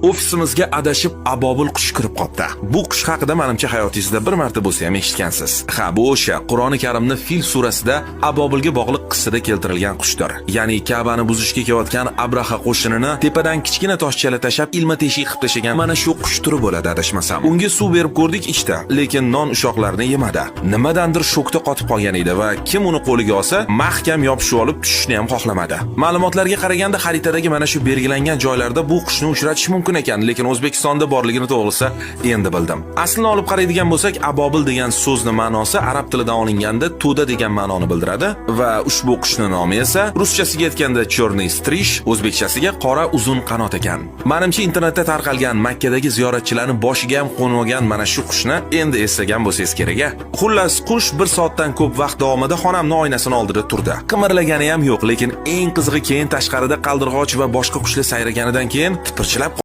Ofisimizga adashib abobil qush kirib qopti. Bu qush haqida menimcha hayotingizda bir marta bo'lsa ham eshitgansiz. Ha, bu o'sha Qur'oni Karimning Fil surasida abobilga bog'liq qissada keltirilgan qushdir. Ya'ni Ka'bani buzishga kelayotgan Abraha qo'shinini tepadan kichkina toshchalar tashab ilma-teshik qilib tashagan mana shu qush turi bo'ladi adashmasam. Unga suv berib ko'rdik ichdi, lekin non ushoqlarini yemadi. Nimadandir shokda qotib qolgan edi va kim uni qo'liga olsa, mahkam yopishib olib tushishni ham xohlamadi. Ma'lumotlarga qaraganda xaritadagi mana shu belgilangan joylarda bu qushni uchratish mumkin ekan, lekin O'zbekistonda borligini to'g'risi endi bildim. Aslini olib qaraydigan bo'lsak, abobil degan so'zning ma'nosi arab tilidan olinganda to'da degan ma'noni bildiradi va ushbu qushning nomi esa ruschasiga aytganda Chorny strish, o'zbekchasiga qora uzun qanot ekan. Menimcha internetda tarqalgan Makkadagi ziyoratchilarning boshiga ham qo'nmagan mana shu qushni endi eslagan bo'lsangiz kerak-a. Xullas, qush 1 soatdan ko'p vaqt davomida xonamning oynasini oldida turdi. Qimirlagani ham yo'q, lekin eng qizig'i keyin tashqarida qaldirg'och va boshqa qushlar sayraganidan keyin tipirchilab